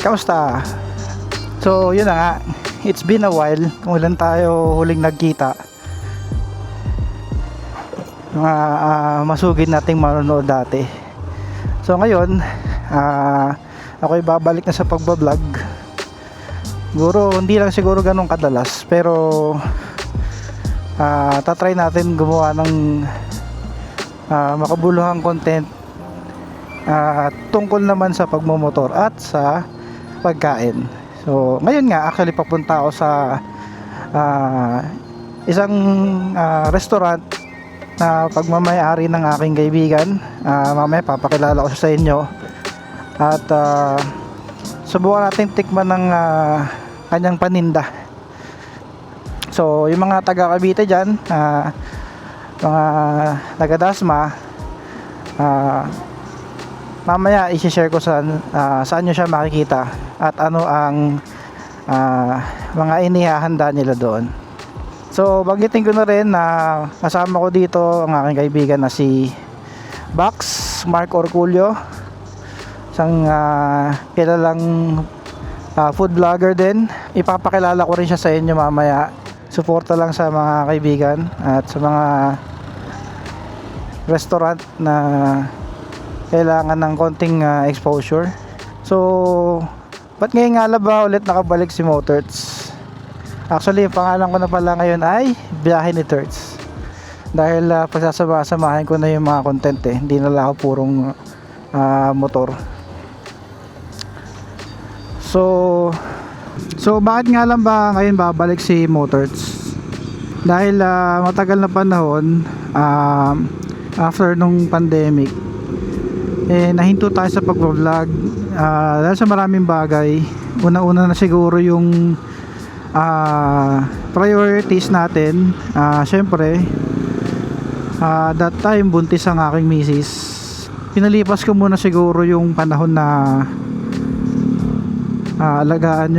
Kamusta? So yun na nga, it's been a while kung ilan tayo huling nagkita. Mga masugid nating manonood dati. So ngayon, ako'y babalik na sa pagbablog. Siguro, hindi lang siguro ganun kadalas, pero tatry natin gumawa ng makabuluhang content tungkol naman sa pagmomotor at sa pagkain. So ngayon nga, actually papunta ako sa isang restaurant na pagmamayari ng aking kaibigan. Mamaya papakilala ko sa inyo at subukan natin tikman ng kanyang paninda. So yung mga taga Cavite dyan, mga taga Dasma, mamaya i-share ko saan nyo siya makikita at ano ang mga inihahanda nila doon. So banggitin ko na rin na kasama ko dito ang aking kaibigan na si Mark Orculio, isang kilalang food vlogger din. Ipapakilala ko rin siya sa inyo mamaya. Suporta lang sa mga kaibigan at sa mga restaurant na kailangan ng konting exposure. So ba't ngayon nga ba ulit nakabalik si Motorts? Actually, yung pangalan ko na pala ngayon ay Biyahe ni Terts. Dahil pagsasama-samahin ko na yung mga content hindi na lang ako purong motor. So bakit nga lang ba ngayon babalik si Motorts? Dahil matagal na panahon after nung pandemic, nahinto tayo sa pag-vlog dahil sa maraming bagay. Una-una na siguro yung priorities natin. Syempre, that time buntis ang aking misis. Pinalipas ko muna siguro yung panahon na alagaan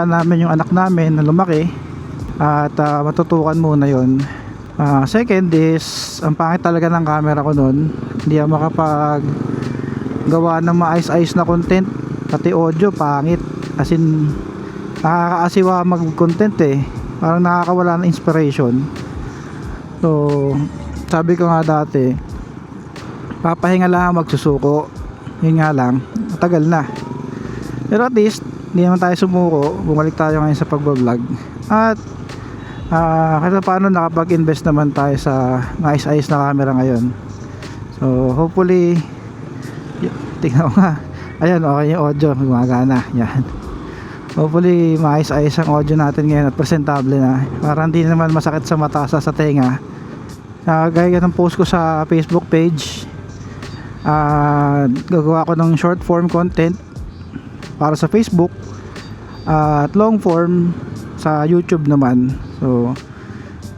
namin yung anak namin na lumaki at matutukan muna yon. Second is, ang pangit talaga ng camera ko noon. Hindi ako makapag gawa ng maayos-ayos na content, pati audio pangit, as in nakakaasiwa mag-content parang nakakawala ng inspiration. So sabi ko nga dati, papahinga lang, magsusuko. Yun nga lang, matagal na, pero at least hindi naman tayo sumuko. Bumalik tayo ngayon sa pagbablog at kahit paano nakapag-invest naman tayo sa maayos-ayos na camera ngayon. So hopefully, tingnan ko nga, ayan, okay yung audio, gumagana yan. Hopefully maayos-ayos ang audio natin ngayon at presentable na, para hindi naman masakit sa mata, sa tenga. Gaya ng post ko sa Facebook page, gagawa ko ng short form content para sa Facebook at long form sa YouTube naman. So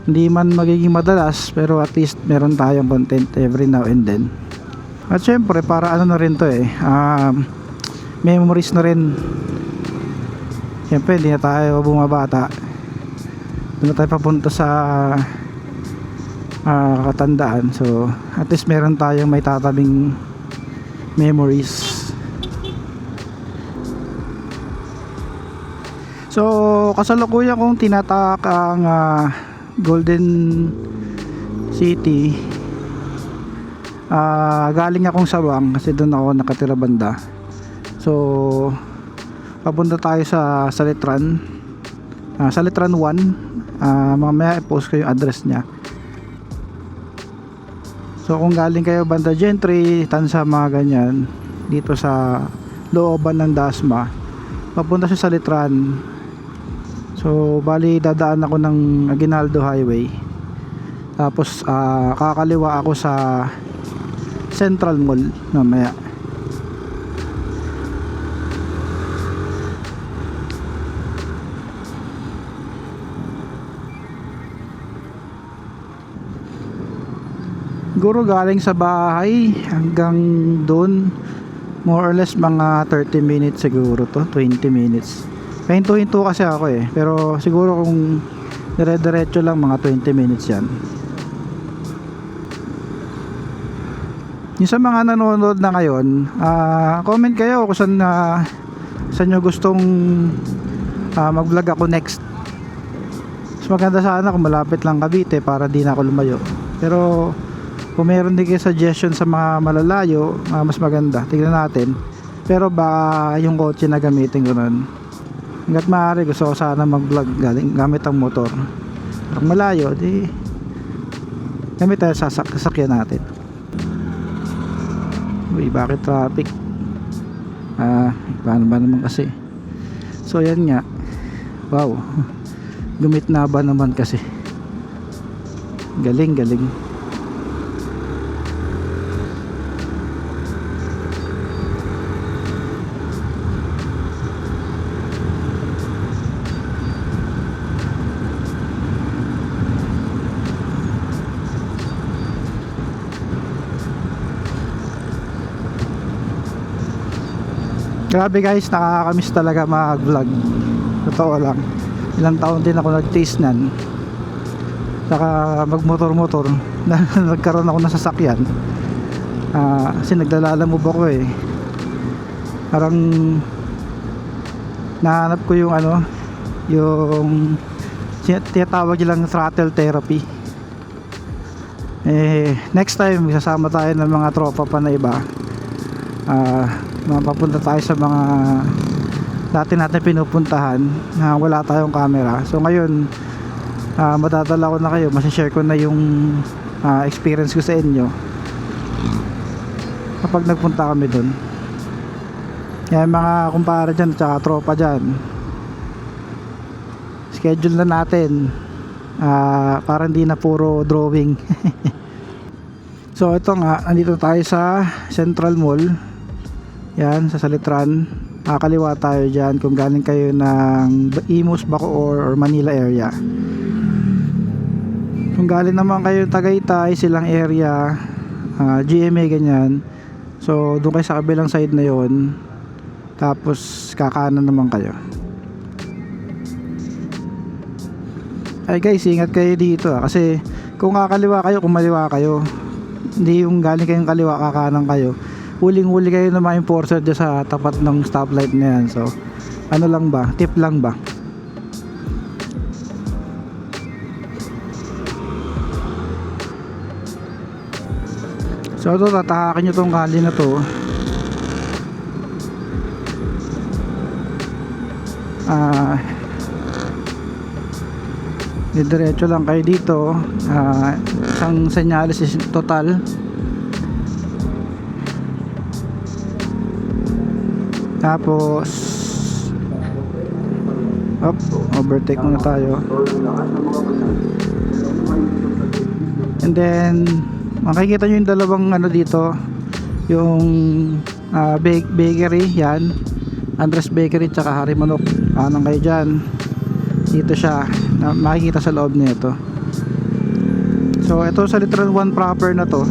hindi man magiging madalas, pero at least meron tayong content every now and then. At syempre para ano na rin to memories na rin. Syempre hindi na tayo bumabata, hindi na tayo papunta sa katandaan. So at least meron tayong may tatabing memories. So kasalukuyan kong tinatak ang Golden City. Galing akong Sabang kasi doon ako nakatira banda. So papunta tayo sa Salitran, Salitran 1. Mamaya i-post ko yung address nya. So kung galing kayo banda Gentry, Tansa, mga ganyan, dito sa looban ng Dasma, papunta sa Salitran. So bali dadaan ako ng Aguinaldo Highway, tapos kakaliwa ako sa Central Mall mamaya. Siguro galing sa bahay hanggang doon, more or less mga 30 minutes siguro to, 20 minutes. Pahinto-hinto kasi ako pero siguro kung dire-diretso lang mga 20 minutes yan. Yung sa mga nanonood na ngayon, comment kayo kung saan nyo gustong mag vlog ako next. Mas maganda sana kung malapit lang Cavite para di na ako lumayo. Pero kung meron din kayo suggestion sa mga malalayo, mas maganda, tignan natin. Pero baka yung kotse na gamitin ko nun. Hanggat maaari gusto ko sana mag vlog gamit ang motor. Kung malayo, di gamit tayo sa sasakyan natin. Uy, bakit traffic? Paano ba naman kasi? So yan nga. Wow, gumit na ba naman kasi? Galing. Grabe guys, nakakamiss talaga mag vlog. Totoo lang, ilang taon din ako nag-taste nan, saka mag motor na nagkaroon ako ng sasakyan. Kasi nagdalalamove ako eh. Parang nahanap ko yung yung tinatawag nilang throttle therapy. Next time sasama tayo ng mga tropa pa na iba. Mapapunta tayo sa mga dati natin pinupuntahan na wala tayong camera. So ngayon madadala ko na kayo, masishare ko na yung experience ko sa inyo kapag nagpunta kami dun. Kaya mga kumpara dyan at saka tropa dyan, schedule na natin para hindi na puro drawing. So ito nga, andito tayo sa Central Mall. Yan, sa Salitran. Kaliwa tayo dyan kung galing kayo ng Imus, Bacoor or Manila area. Kung galing naman kayo Tagaytay, Silang area, GMA ganyan, so doon kayo sa kabilang side na yon. Tapos kakanan naman kayo. Ay guys, ingat kayo dito kasi kung kakaliwa kayo, kumaliwa kayo, hindi yung galing kayong kaliwa, kakanan kayo, huling-huli kayo na mga enforcer dyan sa tapat ng stoplight na yan. So ano lang ba, tip lang ba. So ito, tatahakin nyo tong kali na to. Diretso lang kayo dito. Isang senyales is total. Tapos overtake muna tayo. And then makikita nyo yung dalawang dito, yung bakery, yan, Andres Bakery tsaka Hari Manok. Kanan kayo dyan, dito siya, makikita sa loob nito. So ito sa Litran 1 proper na to.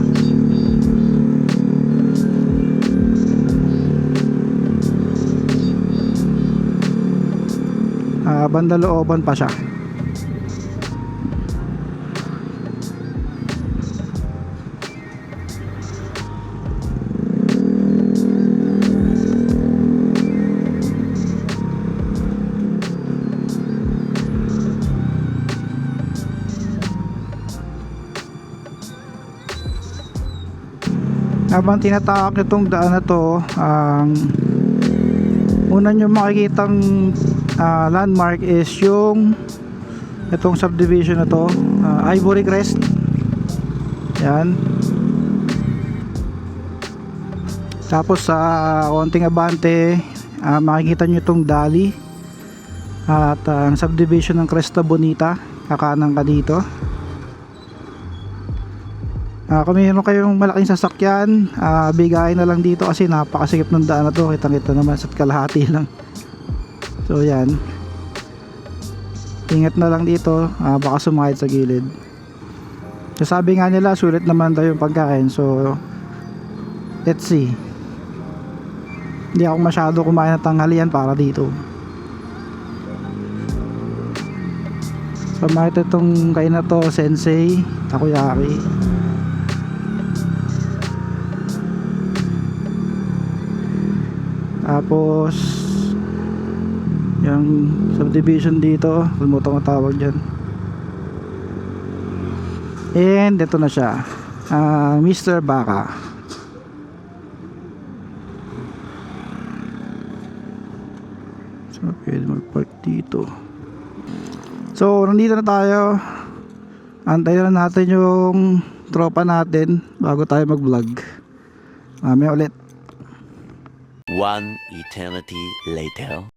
Banda looban pa siya. Habang tinatawag itong daan na to, una nyo makikitang landmark is yung itong subdivision na to, Ivory Crest. Yan. Tapos sa konting abante, makikita nyo itong Dali at ang subdivision ng Cresta Bonita. Kakanan ka dito. Kung meron kayong malaking sasakyan, bigayin na lang dito kasi napakasikip ng daan na to. Kitang-kita naman sa kalahati lang. So yan, ingat na lang dito, baka sumakit sa gilid. So, sabi nga nila sulit naman daw yung pagkain. So let's see. Hindi ako masyado kumain ng tanghalian para dito. So makita itong kain na to, Sensei Takoyaki. Tapos yung subdivision dito, kalimutan ko tawag dyan. And ito na siya, Mr. Baka. So pwede mag-park dito. So nandito na tayo. Antayin na natin yung tropa natin bago tayo mag-vlog. Mamaya ulit. One eternity later.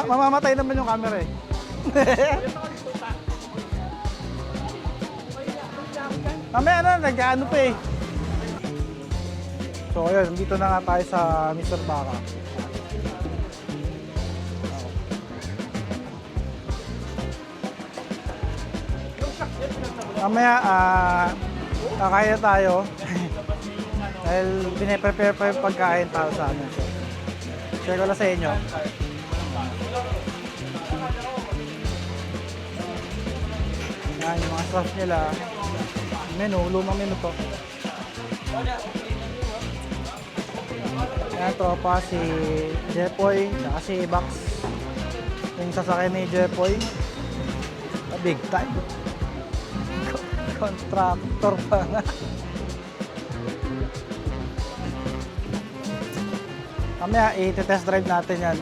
Mamamatay naman yung camera eh. Mamaya na, nag-ano pa eh. So ayun, dito na nga tayo sa Mr. Baka. Mamaya, kakain na tayo. Dahil pinaprepare pa yung pagkain tayo sa amin. So, share ko lang sa inyo. Yan, yung mga sauce nila. Menu, lumang menu to. Yan, tropa, si Jepoy, saka si Bax. Yung sasakyan ni Jepoy. Big time. Contractor pa nga. Mamaya, i-test drive natin yan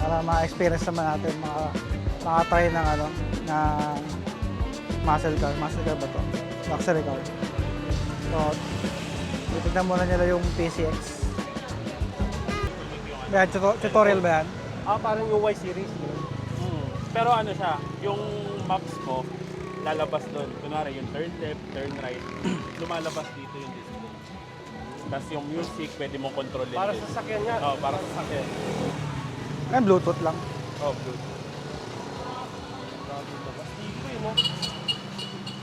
para ma-experience naman natin, makatry ng ano, na muscle car ba to? Luxury car. So, titignan muna nila yung PCX. Yan, tutorial ba yan? Parang yung Y series. Pero ano siya, yung maps mo, lalabas doon. Kunwari yung turn left, turn right, lumalabas dito yung display. Tapos yung music, pwede mong kontrolin. Para sa sakyan nga. Oo, para sa sakyan. Yan, Bluetooth lang. Oo, Bluetooth. Dito yun, no?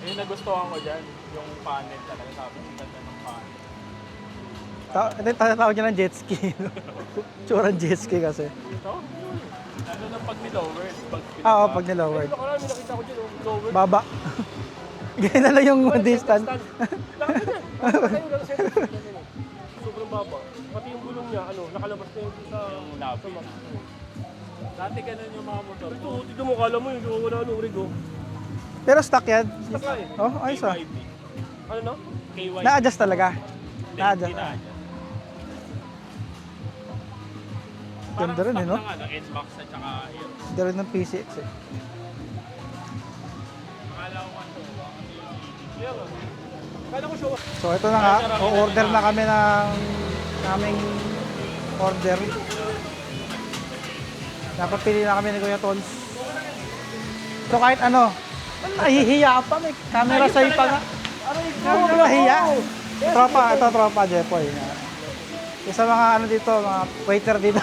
Yung nagustuhan ko dyan, yung panel talaga. Sabi, ang ganda ng panel. Tawag niya ng jet ski. Tsurang jet ski kasi. Ito? Ano na pag nilower? Oo, pag nilowered. Ito karami nakita ko dyan, lower. Baba. Ganyan na lang yung distance. Lakad na dyan. Sobrang baba. Pati yung gulong niya, nakalabas na yung sa labi. Dati ganun yung mga motor. Ito, tignan mo, kala mo yung wala rig, oh. Pero stock yan. Basta eh. Oh, ayos ah. KYD. Ano no? KYD. Na-adjust talaga. Hindi, Na-adjust. hindi na-adjust. Ganda rin eh, no? Parang stock ng ano, NMAX at saka yun. Ganda rin ng PCX eh. Akala ko ano, clear. Kala ko show. So ito na nga, o-order na kami ng aming order. Napapili na kami ni Kuya Tons. So kahit ano, nahihiya pa, may camera sa'yo pa nga. Ano nahihiya? Tropa, ito tropa, Jepoy. Isa mga ano dito, mga waiter dito.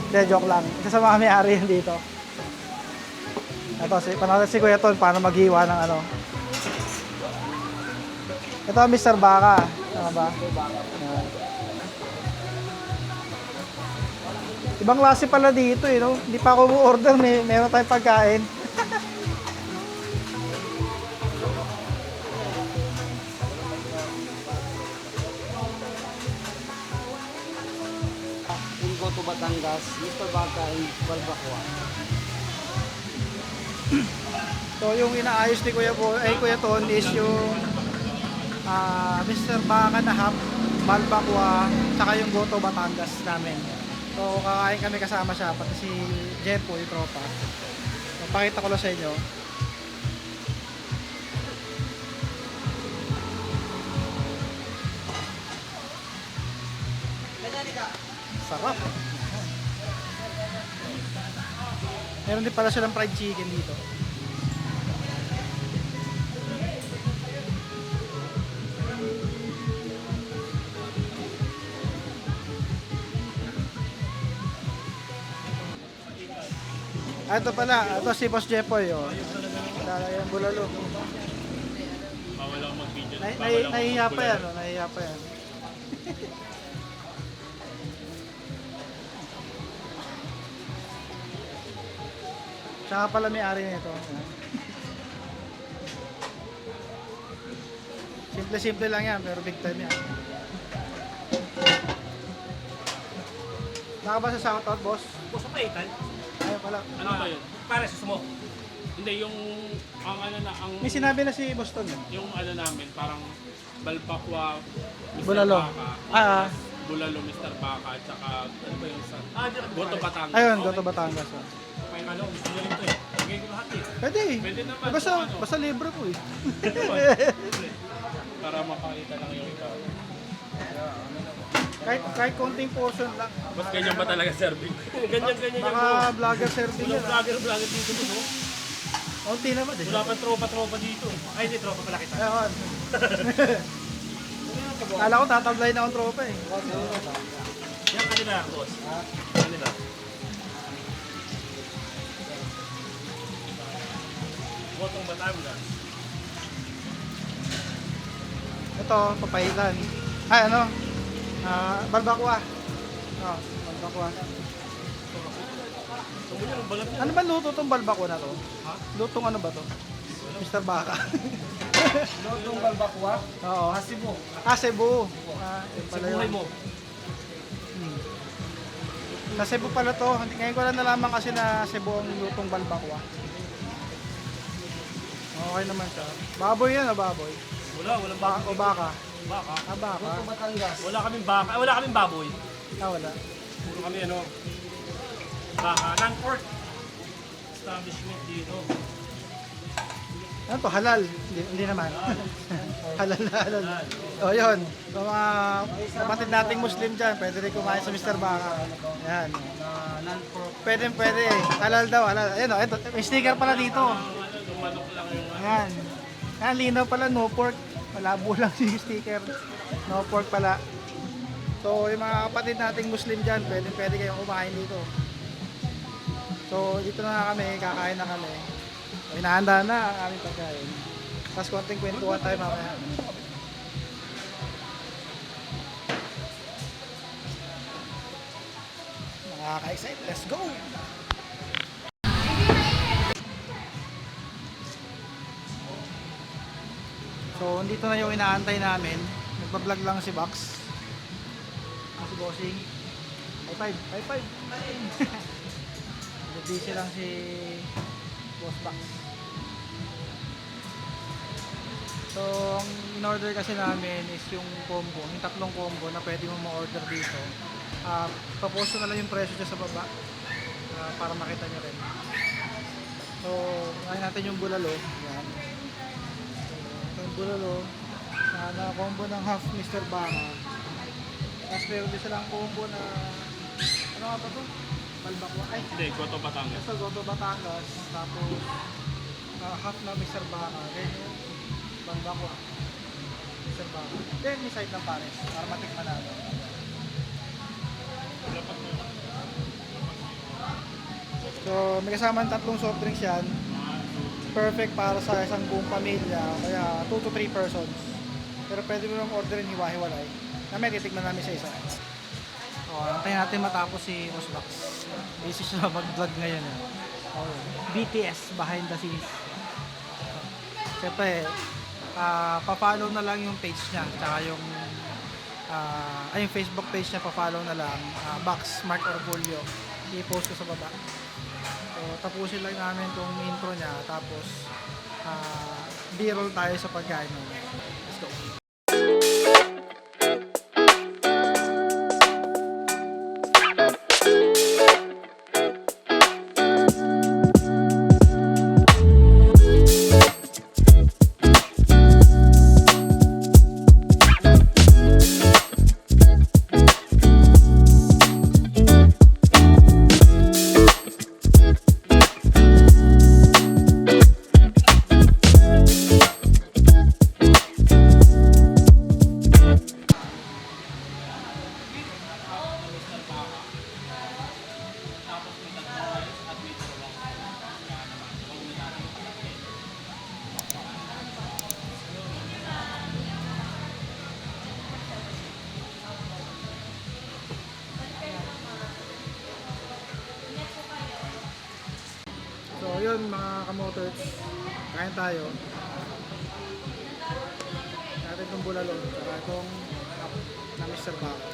Hindi, joke lang. Isa sa mga may-ari yan dito. Ito, panood si Kuya Ton, paano maghiwa ng ano. Ito ang Mr. Baka. Tama ba? Yan. Ibang klase pala dito eh, no? Hindi pa ako order, meron tayong pagkain. In go to Batangas, Mr. Baka in Balbacoa. So yung inaayos ni Kuya Ton is yung Mr. Baka na Hap, Balbacua, saka yung Goto Batangas namin. So kakain kami kasama siya, pati si Jepo, yung tropa. So, pakita ko lang sa inyo. Sarap. Meron din pala silang fried chicken dito. Ito pala, ito si Boss Jepoy, oh. Lalagyan yung bulalo. Bawal ako mag-video. Nahihiya pa yan, oh. Nahihiya pa yan. Siya nga pala may-ari nito. Ayan. Simple-simple lang yan, pero big time yan. Nakabasa sa shoutout, boss? Puso pa itan? Ayaw pala. Ano ba yun? Para sa sumo. Hindi, yung ang ano na, ang May sinabi na si Boston yun. yung ano namin, parang Balbacua, Mr. Bulalo. Baka, Bulalo, Mr. Baka, at saka, ano ba yung sa? Goto Batangas. Ayun, Goto Batangas. Oh. May ano, gusto nyo rin to eh. Bigay ko lahat eh. Pwede eh. Pwede naman. Basta, Ano? basta libre po eh. Para makakita lang yung iba. Kahit konting portion lang. Mas ganyan ba talaga serving? Ganyan-ganyan yan. Baka vlogger serving Walang yan. vlogger dito mo, no? Konti naman eh. Wala pang tropa-tropa dito. Ay, hindi, tropa pala kita. Ayun. Kala ko tatablay na akong tropa eh. Yan kanila, boss. Kanila. Gotong Batangas. Ito, papahitan. Ay, ano? Balbacua. Oh, Balbacua. Ano ba luto tong Balbacua na to? Ha? Lutong ano ba to? Mr. Baka. Lotong Balbacoa, Oo. Cebu. Cebu. Yun pala yun. mo. Sa Cebu pala to. Ngayon ko lang nalaman kasi na Cebu ang lutong Balbacua. Okay naman siya. Baboy yan o baboy? Walang Baka o baka? baka. Baka. Goto Batangas. Wala kaming baka. Wala kaming baboy. Wala. Puro kami ano. Baka. Non-pork establishment dito. Ano to? Halal? Hindi naman. Halal na halal. O yun. So mga kapatid nating Muslim dyan, pwede rin kumain sa Mr. Baka. Yan. Non-pork. Pwede. Halal daw, halal. Ayun o, ito. May sticker pala dito. Yung manok lang yung Ayan. Ayan, linaw pala, no pork. Malabo lang yung sticker. No pork pala. So, yung mga kapatid nating Muslim dyan, pwede kayong kumain dito. So, dito na kami, kakain na kami. So, hinahanda na ang aming pagkain. Tapos konting kwentuhan tayo mamaya. Nakaka-excite. Let's go! So, dito na yung inaantay namin. Nagpa-vlog lang si Box. Si Bossing. High five. Busy lang si Boss Box. So, ang in-order kasi namin is yung combo, yung tatlong combo na pwede mo ma-order dito. Papost ko na lang yung presyo dyan sa baba para makita nyo rin. So, kain natin yung bulalo. Yan. Ito yung bulalo na combo ng half Mr. Baka. Tapos meron din silang combo na ano nga ba ito? Palbakwa. Ay, Hindi, Goto Batangas. ito Goto Batangas. Tapos half na Mr. Baka. Then yung Palbakwa. Mr. Baka. Then may side ng pares para matikman natin. So may kasama tatlong soft drinks yan. Perfect para sa isang buong pamilya. Kaya 2 to 3 persons. Pero pwede mo nang orderin hiwa-hiwalay. Kami titikman namin sa isa. Antayin natin matapos si Osbox. Busy siya mag-vlog ngayon. BTS, behind the scenes. Siyempre, pa-follow na lang yung page niya. Tsaka yung yung Facebook page niya, pa-follow na lang. Box Mark Orgulio. I-post ko sa baba. So, tapusin lang namin itong intro niya. Tapos, b-roll tayo sa pagkain. Let's go. So yun mga kamotors, kain tayo. Natin itong bulalo, saka itong na Mr. Baka.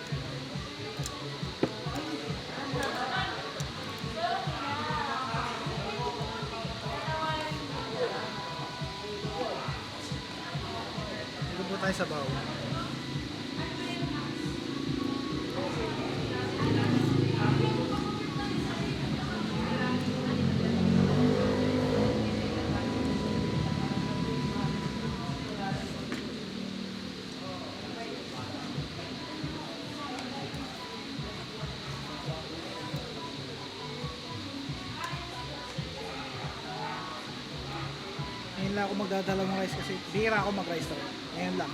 Ito po tayo sa baw. Ngayon lang ako magdadala ng rice kasi bihira ako mag-rice talaga. Ngayon lang.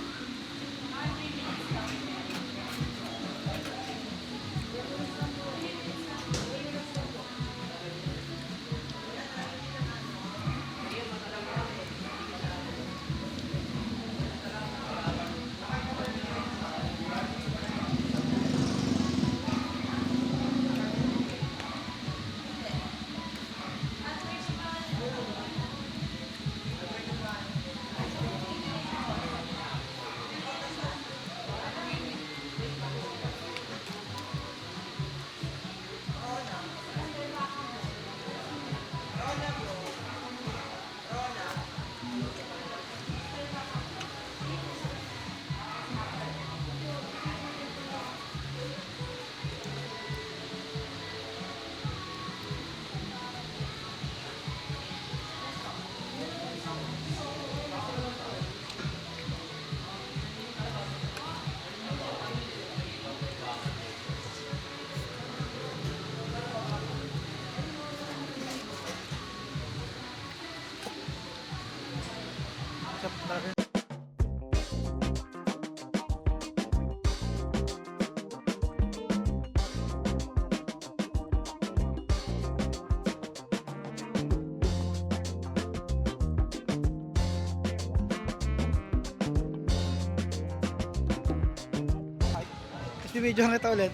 Video kita ulit.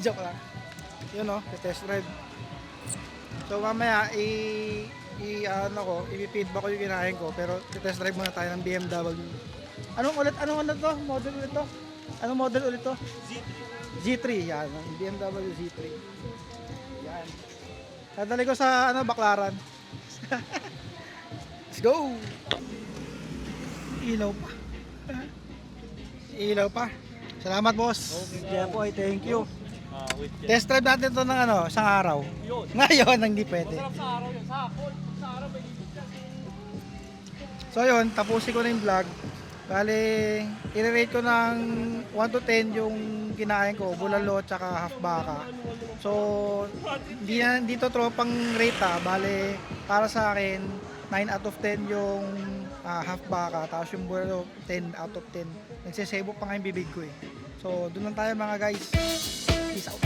Joke lang. Yun o, test drive. So mamaya i-feedback ko yung kinain ko, pero test drive muna tayo ng BMW. Anong ano to? Model ulit to? Anong model ulit to? Z3, yan. BMW Z3. Yan. Dadali ko sa Baclaran. Let's go! Ilaw pa. Ilaw pa. Salamat, boss. Kaya po ay thank you. With Test drive natin to ng isang araw. Yun. Ngayon, hindi pwede. Masarap sa araw yun. Sa hapon. Sa araw may libig yan. So yun, tapusin ko na yung vlog. Bale, i-rate ko ng 1 to 10 yung kinain ko, bulalo tsaka half baka. So, dito tropang rate bale, para sa akin, 9 out of 10 yung half baka, tapos yung bulalo, 10 out of 10. Nagsisebo pa nga yung bibig ko eh. So, doon lang tayo mga guys. Peace out.